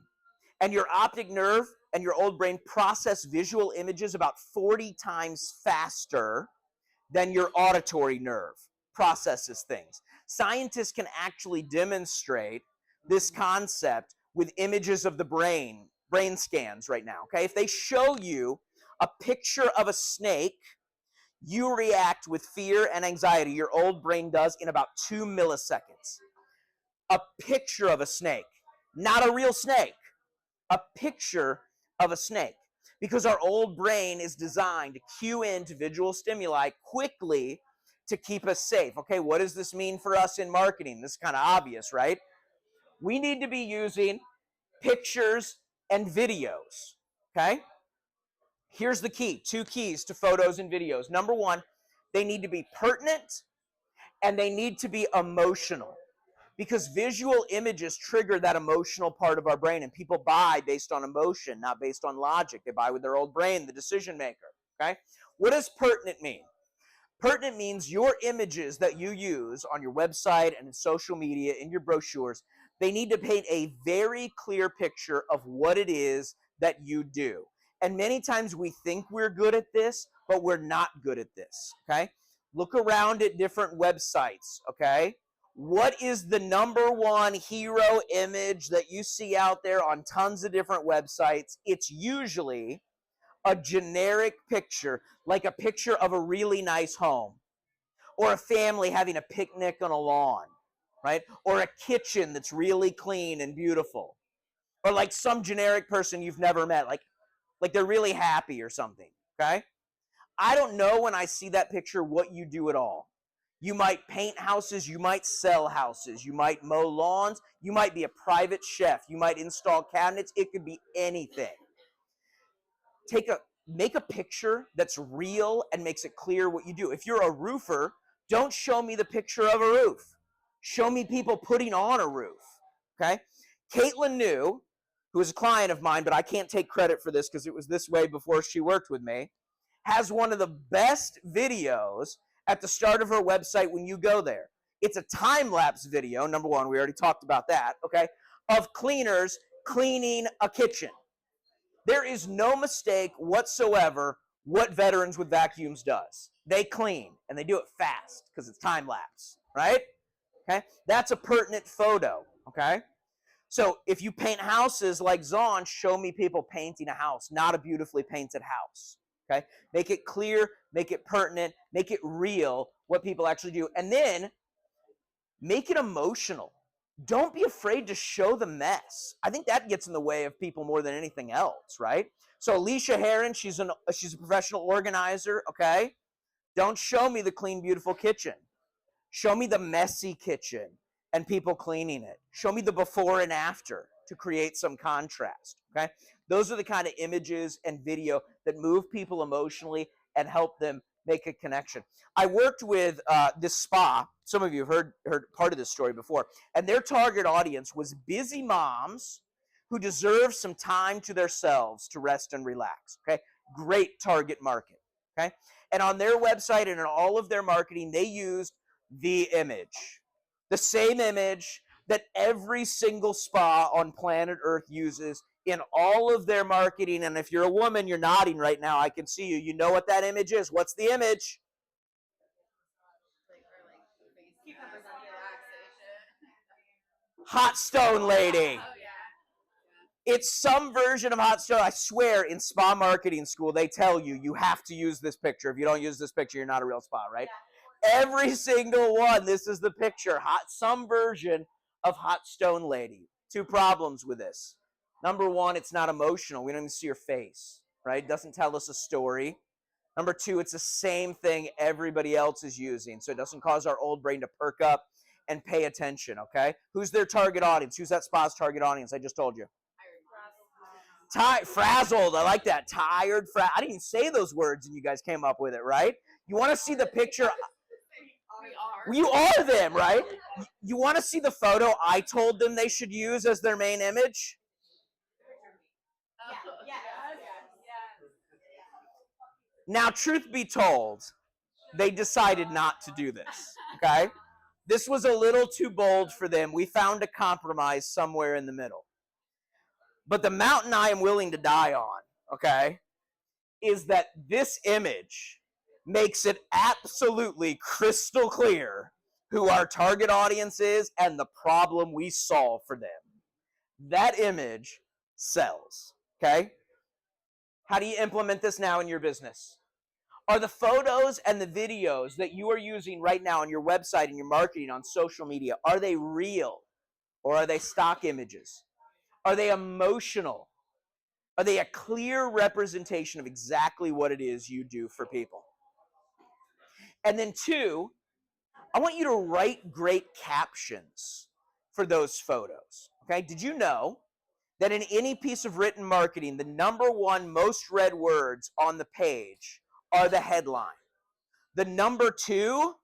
And your optic nerve and your old brain process visual images about 40 times faster than your auditory nerve processes things. Scientists can actually demonstrate this concept with images of the brain scans right now, okay? If they show you a picture of a snake, you react with fear and anxiety. Your old brain does in about 2 milliseconds. A picture of a snake, not a real snake, a picture of a snake. Because our old brain is designed to cue into visual stimuli quickly to keep us safe. Okay, what does this mean for us in marketing? This is kind of obvious, right? We need to be using pictures and videos, okay? Here's the key, 2 keys to photos and videos. Number 1, they need to be pertinent and they need to be emotional, because visual images trigger that emotional part of our brain, and people buy based on emotion, not based on logic. They buy with their old brain, the decision maker, okay? What does pertinent mean? Pertinent means your images that you use on your website and in social media, in your brochures, they need to paint a very clear picture of what it is that you do. And many times we think we're good at this, but we're not good at this, okay? Look around at different websites, okay? What is the number 1 hero image that you see out there on tons of different websites? It's usually a generic picture, like a picture of a really nice home, or a family having a picnic on a lawn, right? Or a kitchen that's really clean and beautiful, or like some generic person you've never met, like they're really happy or something, okay? I don't know when I see that picture what you do at all. You might paint houses, you might sell houses, you might mow lawns, you might be a private chef, you might install cabinets, it could be anything. Make a picture that's real and makes it clear what you do. If you're a roofer, don't show me the picture of a roof. Show me people putting on a roof, okay? Caitlin New, who is a client of mine, but I can't take credit for this because it was this way before she worked with me, has one of the best videos at the start of her website when you go there. It's a time-lapse video, number one, we already talked about that, okay, of cleaners cleaning a kitchen. There is no mistake whatsoever what Veterans with Vacuums does. They clean, and they do it fast because it's time-lapse, right? Okay, that's a pertinent photo, okay? So if you paint houses like Zon, show me people painting a house, not a beautifully painted house, okay? Make it clear, make it pertinent, make it real, what people actually do, and then make it emotional. Don't be afraid to show the mess. I think that gets in the way of people more than anything else, right? So Alicia Heron, she's a professional organizer, okay? Don't show me the clean, beautiful kitchen. Show me the messy kitchen and people cleaning it. Show me the before and after to create some contrast, okay? Those are the kind of images and video that move people emotionally and help them make a connection. I worked with this spa. Some of you have heard part of this story before. And their target audience was busy moms who deserve some time to themselves to rest and relax, okay? Great target market, okay? And on their website and in all of their marketing, they used the image, the same image that every single spa on planet Earth uses in all of their marketing. And if you're a woman, you're nodding right now. I can see you. You know what that image is. What's the image? Hot stone lady. It's some version of hot stone. I swear in spa marketing school, they tell you, you have to use this picture. If you don't use this picture, you're not a real spa, right? Every single one, this is the picture. Some version of hot stone lady. Two problems with this. Number one, it's not emotional. We don't even see her face, right? It doesn't tell us a story. Number two, it's the same thing everybody else is using, so it doesn't cause our old brain to perk up and pay attention, okay? Who's their target audience? Who's that spa's target audience? I just told you. Frazzled, I like that. Tired, I didn't even say those words and you guys came up with it, right? You want to see the picture? You are them, right? You want to see the photo I told them they should use as their main image? Now, truth be told, they decided not to do this, okay? This was a little too bold for them. We found a compromise somewhere in the middle. But the mountain I am willing to die on, okay, is that this image makes it absolutely crystal clear who our target audience is and the problem we solve for them. That image sells, okay? How do you implement this now in your business? Are the photos and the videos that you are using right now on your website and your marketing on social media, are they real or are they stock images? Are they emotional? Are they a clear representation of exactly what it is you do for people? And then two, I want you to write great captions for those photos, okay? Did you know that in any piece of written marketing, the number one most read words on the page are the headline? The number two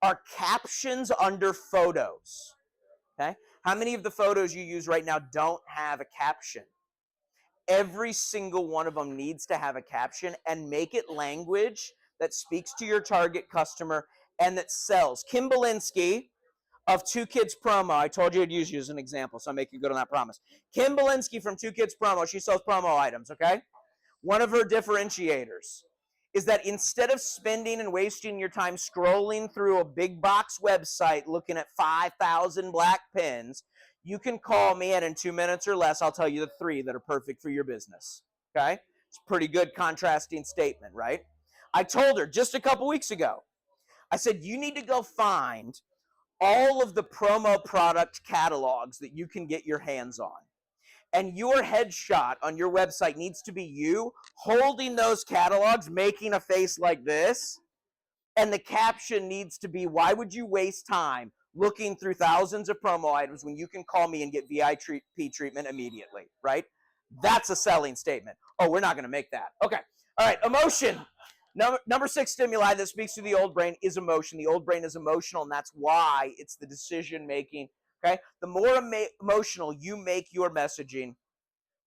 are captions under photos, okay? How many of the photos you use right now don't have a caption? Every single one of them needs to have a caption and make it language that speaks to your target customer and that sells. Kim Belinsky of Two Kids Promo, I told you I'd use you as an example, so I'm making good on that promise. Kim Belinsky from Two Kids Promo, she sells promo items, okay? One of her differentiators is that instead of spending and wasting your time scrolling through a big box website looking at 5,000 black pens, you can call me, and in 2 minutes or less, I'll tell you the 3 that are perfect for your business, okay? It's a pretty good contrasting statement, right? I told her just a couple weeks ago, I said, you need to go find all of the promo product catalogs that you can get your hands on. And your headshot on your website needs to be you holding those catalogs, making a face like this. And the caption needs to be, why would you waste time looking through thousands of promo items when you can call me and get VIP treatment immediately, right? That's a selling statement. Oh, we're not going to make that. Okay. All right. Emotion. Number 6 stimuli that speaks to the old brain is emotion. The old brain is emotional, and that's why it's the decision making. Okay. The more emotional you make your messaging,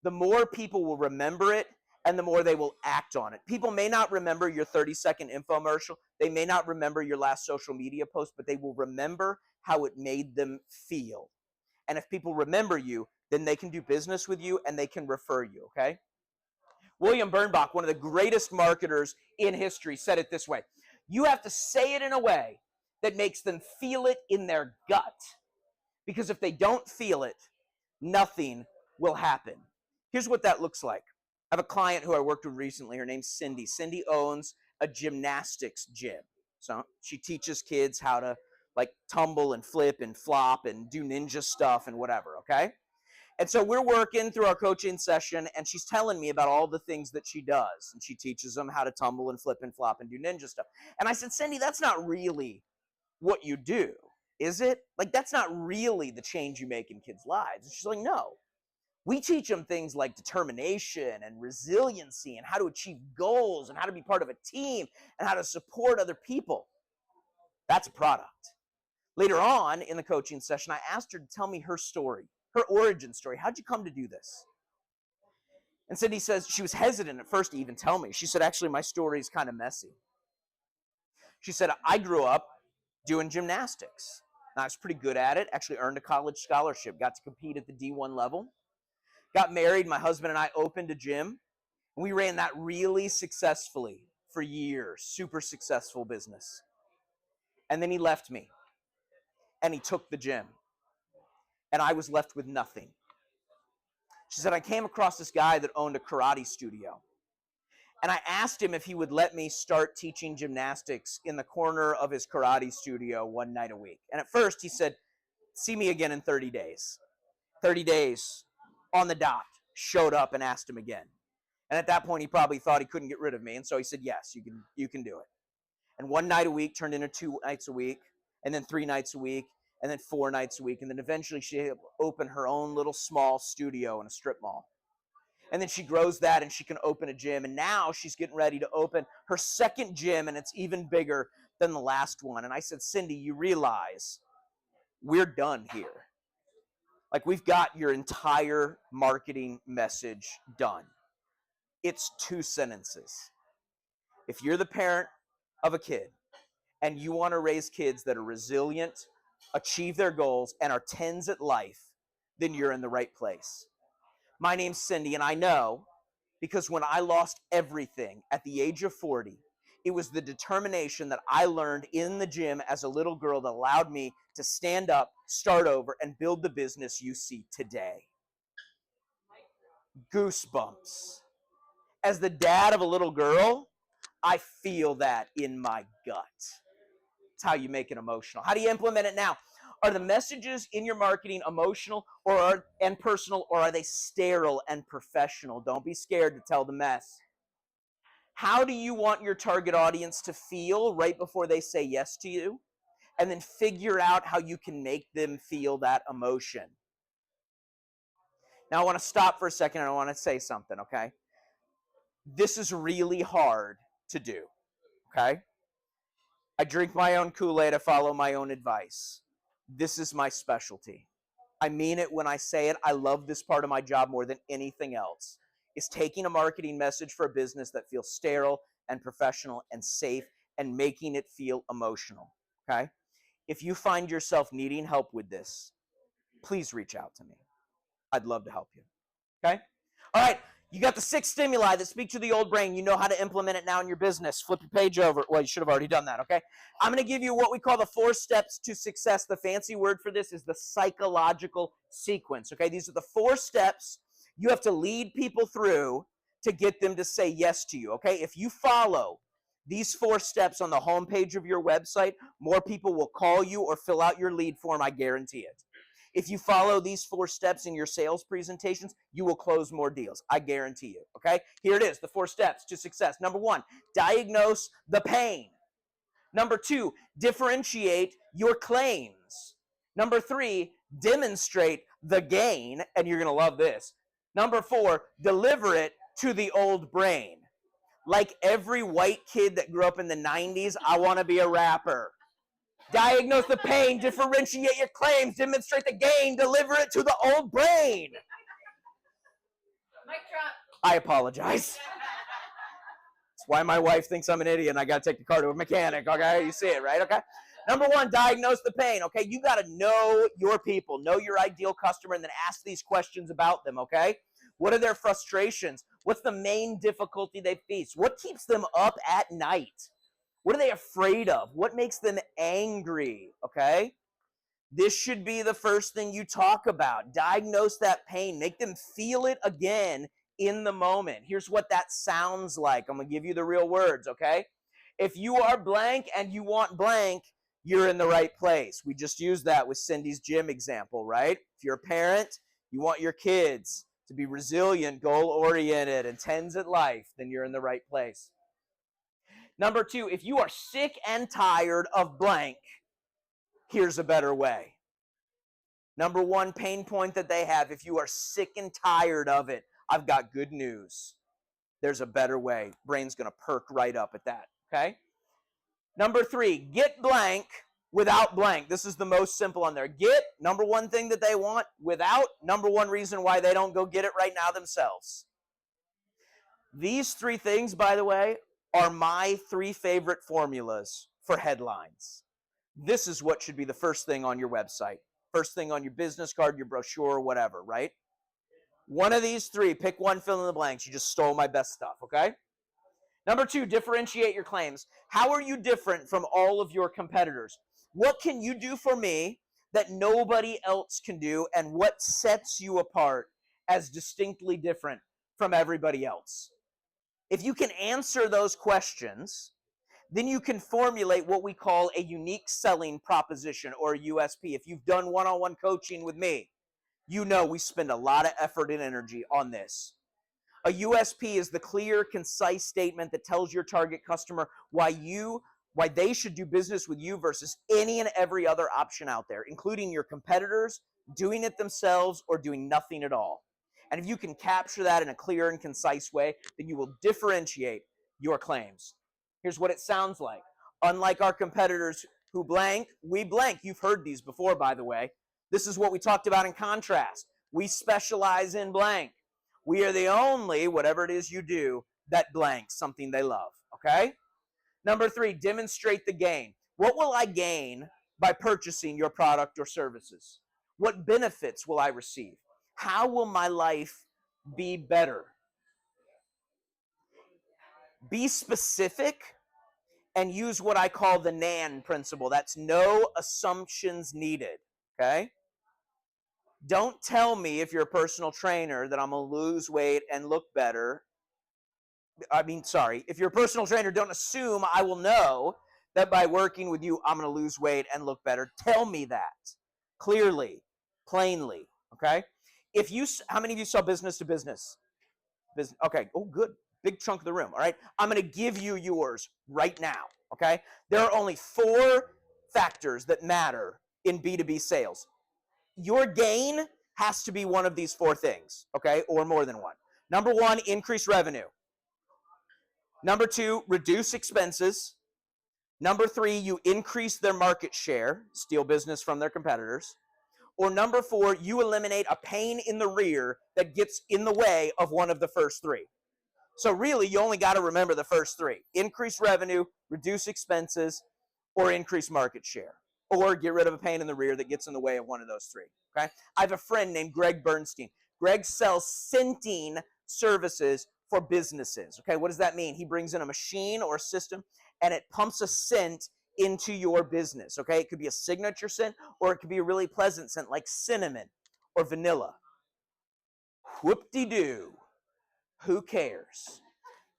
the more people will remember it and the more they will act on it. People may not remember your 30-second infomercial. They may not remember your last social media post, but they will remember how it made them feel. And if people remember you, then they can do business with you and they can refer you, okay? William Birnbach, one of the greatest marketers in history, said it this way: you have to say it in a way that makes them feel it in their gut. Because if they don't feel it, nothing will happen. Here's what that looks like. I have a client who I worked with recently. Her name's Cindy. Cindy owns a gymnastics gym. So she teaches kids how to like tumble and flip and flop and do ninja stuff and whatever, okay? And so we're working through our coaching session, and she's telling me about all the things that she does. And she teaches them how to tumble and flip and flop and do ninja stuff. And I said, Cindy, that's not really what you do, is it? Like, that's not really the change you make in kids' lives. And she's like, no. We teach them things like determination and resiliency and how to achieve goals and how to be part of a team and how to support other people. That's a product. Later on in the coaching session, I asked her to tell me her story, her origin story. How'd you come to do this? And Cindy says she was hesitant at first to even tell me. She said, actually, my story is kind of messy. She said, I grew up doing gymnastics. And I was pretty good at it, actually earned a college scholarship, got to compete at the D1 level. Got married, my husband and I opened a gym. And we ran that really successfully for years, super successful business. And then he left me. And he took the gym. And I was left with nothing. She said, I came across this guy that owned a karate studio. And I asked him if he would let me start teaching gymnastics in the corner of his karate studio one night a week. And at first he said, see me again in 30 days. 30 days on the dot, showed up and asked him again. And at that point, he probably thought he couldn't get rid of me. And so he said, yes, you can do it. And one night a week turned into 2 nights a week, and then 3 nights a week, and then 4 nights a week. And then eventually she opened her own little small studio in a strip mall. And then she grows that and she can open a gym. And now she's getting ready to open her second gym, and it's even bigger than the last one. And I said, Cindy, you realize we're done here. Like, we've got your entire marketing message done. It's 2 sentences. If you're the parent of a kid and you want to raise kids that are resilient, achieve their goals, and are 10s at life, then you're in the right place. My name's Cindy, and I know because when I lost everything at the age of 40, it was the determination that I learned in the gym as a little girl that allowed me to stand up, start over, and build the business you see today. Goosebumps. As the dad of a little girl, I feel that in my gut. It's how you make it emotional. How do you implement it now? Are the messages in your marketing emotional and personal, or are they sterile and professional? Don't be scared to tell the mess. How do you want your target audience to feel right before they say yes to you? And then figure out how you can make them feel that emotion. Now I want to stop for a second and I want to say something, okay? This is really hard to do, okay? I drink my own Kool-Aid, I follow my own advice. This is my specialty. I mean it when I say it. I love this part of my job more than anything else. Is taking a marketing message for a business that feels sterile and professional and safe and making it feel emotional, okay? If you find yourself needing help with this, please reach out to me. I'd love to help you, okay? All right, you got the 6 stimuli that speak to the old brain. You know how to implement it now in your business. Flip your page over. Well, you should have already done that, okay? I'm going to give you what we call the 4 steps to success. The fancy word for this is the psychological sequence, okay? These are the 4 steps you have to lead people through to get them to say yes to you, okay? If you follow these 4 steps on the homepage of your website, more people will call you or fill out your lead form, I guarantee it. If you follow these 4 steps in your sales presentations, you will close more deals, I guarantee you, okay? Here it is, the 4 steps to success. Number 1, diagnose the pain. Number 2, differentiate your claims. Number 3, demonstrate the gain, and you're going to love this. Number 4, deliver it to the old brain. Like every white kid that grew up in the 90s, I want to be a rapper. Diagnose the pain, differentiate your claims, demonstrate the gain, deliver it to the old brain. I apologize. That's why my wife thinks I'm an idiot and I got to take the car to a mechanic, okay? You see it, right? Okay? Number one, diagnose the pain, okay? You got to know your people, know your ideal customer, and then ask these questions about them, okay? What are their frustrations? What's the main difficulty they face? What keeps them up at night? What are they afraid of? What makes them angry, okay? This should be the first thing you talk about. Diagnose that pain. Make them feel it again in the moment. Here's what that sounds like. I'm going to give you the real words, okay? If you are blank and you want blank, you're in the right place. We just used that with Cindy's gym example, right? If you're a parent, you want your kids to be resilient, goal-oriented, and tens at life, then you're in the right place. Number two, if you are sick and tired of blank, here's a better way. Number one pain point that they have, if you are sick and tired of it, I've got good news. There's a better way. Brain's going to perk right up at that, okay? Number three, get blank without blank. This is the most simple on there. Get, number one thing that they want, without, number one reason why they don't go get it right now themselves. These three things, by the way, are my three favorite formulas for headlines. This is what should be the first thing on your website. First thing on your business card, your brochure, whatever, right? One of these three, pick one, fill in the blanks. You just stole my best stuff, okay? Number two, differentiate your claims. How are you different from all of your competitors? What can you do for me that nobody else can do, and what sets you apart as distinctly different from everybody else? If you can answer those questions, then you can formulate what we call a unique selling proposition, or a USP. If you've done one-on-one coaching with me, you know we spend a lot of effort and energy on this. A USP is the clear, concise statement that tells your target customer why they should do business with you versus any and every other option out there, including your competitors, doing it themselves, or doing nothing at all. And if you can capture that in a clear and concise way, then you will differentiate your claims. Here's what it sounds like. Unlike our competitors who blank, we blank. You've heard these before, by the way. This is what we talked about in contrast. We specialize in blank. We are the only, whatever it is you do, that blanks something they love, okay? Number three, demonstrate the gain. What will I gain by purchasing your product or services? What benefits will I receive? How will my life be better? Be specific and use what I call the NAN principle. That's no assumptions needed, okay? Don't tell me, if you're a personal trainer, that I'm going to lose weight and look better. If you're a personal trainer, don't assume I will know that by working with you, I'm going to lose weight and look better. Tell me that clearly, plainly, okay? How many of you saw business to business? Okay, oh, good. Big chunk of the room, all right? I'm going to give you yours right now, okay? There are only 4 factors that matter in B2B sales. Your gain has to be one of these 4 things, okay, or more than one. Number 1, increase revenue. Number 2, reduce expenses. Number 3, you increase their market share, steal business from their competitors. Or number 4, you eliminate a pain in the rear that gets in the way of one of the first 3. So really, you only got to remember the first 3. Increase revenue, reduce expenses, or increase market share. Or get rid of a pain in the rear that gets in the way of one of those 3. Okay? I have a friend named Greg Bernstein. Greg sells scenting services for businesses. Okay, what does that mean? He brings in a machine or a system, and it pumps a scent into your business. Okay, it could be a signature scent, or it could be a really pleasant scent like cinnamon or vanilla. Whoop-de-doo. Who cares?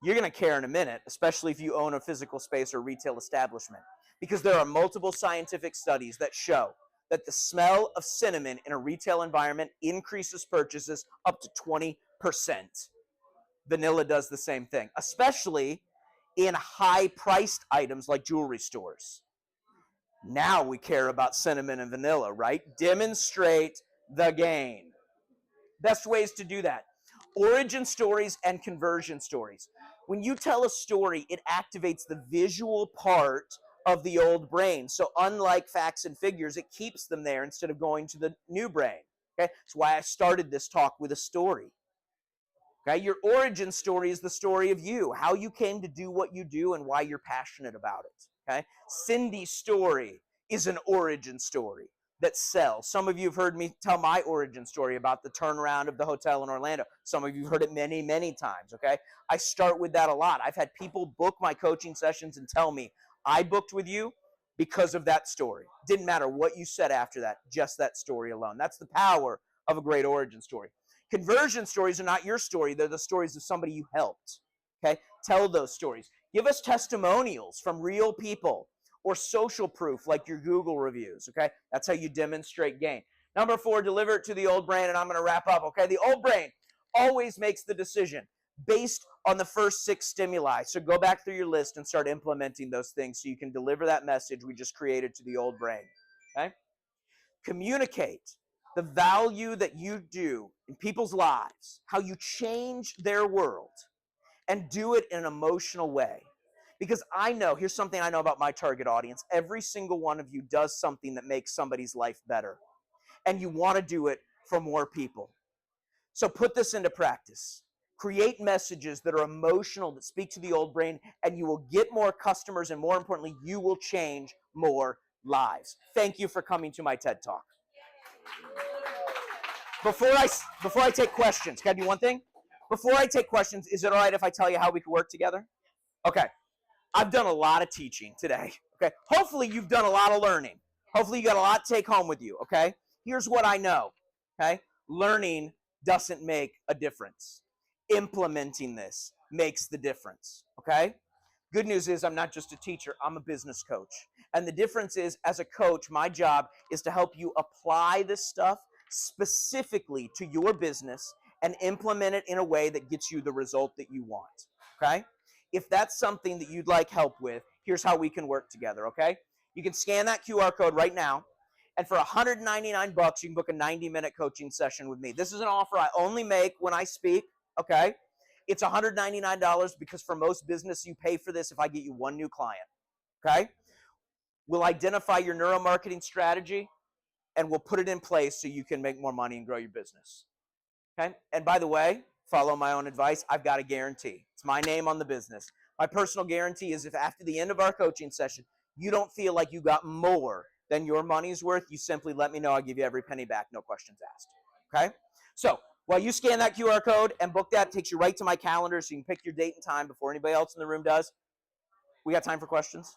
You're going to care in a minute, especially if you own a physical space or retail establishment, because there are multiple scientific studies that show that the smell of cinnamon in a retail environment increases purchases up to 20%. Vanilla does the same thing, especially in high-priced items like jewelry stores. Now we care about cinnamon and vanilla, right? Demonstrate the gain. Best ways to do that: origin stories and conversion stories. When you tell a story, it activates the visual part of the old brain. So unlike facts and figures, it keeps them there instead of going to the new brain. Okay? That's why I started this talk with a story. Okay, your origin story is the story of you, how you came to do what you do and why you're passionate about it. Okay, Cindy's story is an origin story that sells. Some of you have heard me tell my origin story about the turnaround of the hotel in Orlando. Some of you have heard it many, many times. Okay, I start with that a lot. I've had people book my coaching sessions and tell me, I booked with you because of that story. Didn't matter what you said after that, just that story alone. That's the power of a great origin story. Conversion stories are not your story. They're the stories of somebody you helped. Okay? Tell those stories. Give us testimonials from real people or social proof like your Google reviews. Okay? That's how you demonstrate gain. Number 4, deliver it to the old brain, and I'm going to wrap up. Okay? The old brain always makes the decision based on the first 6 stimuli. So go back through your list and start implementing those things so you can deliver that message we just created to the old brain. Okay? Communicate the value that you do in people's lives, how you change their world, and do it in an emotional way. Because I know, here's something I know about my target audience. Every single one of you does something that makes somebody's life better. And you want to do it for more people. So put this into practice. Create messages that are emotional, that speak to the old brain, and you will get more customers, and more importantly, you will change more lives. Thank you for coming to my TED Talk. Before I take questions, can I do one thing? Before I take questions, is it all right if I tell you how we can work together? Okay. I've done a lot of teaching today. Okay. Hopefully you've done a lot of learning. Hopefully you got a lot to take home with you. Okay. Here's what I know. Okay. Learning doesn't make a difference. Implementing this makes the difference. Okay. Good news is I'm not just a teacher, I'm a business coach. And the difference is, as a coach, my job is to help you apply this stuff specifically to your business and implement it in a way that gets you the result that you want. Okay? If that's something that you'd like help with, here's how we can work together. Okay? You can scan that QR code right now, and for $199, you can book a 90-minute coaching session with me. This is an offer I only make when I speak. Okay? It's $199 because for most business, you pay for this if I get you one new client. Okay? We'll identify your neuromarketing strategy and we'll put it in place so you can make more money and grow your business. Okay? And by the way, follow my own advice. I've got a guarantee. It's my name on the business. My personal guarantee is if after the end of our coaching session, you don't feel like you got more than your money's worth, you simply let me know. I'll give you every penny back, no questions asked. Okay? So while you scan that QR code and book that, it takes you right to my calendar so you can pick your date and time before anybody else in the room does. We got time for questions?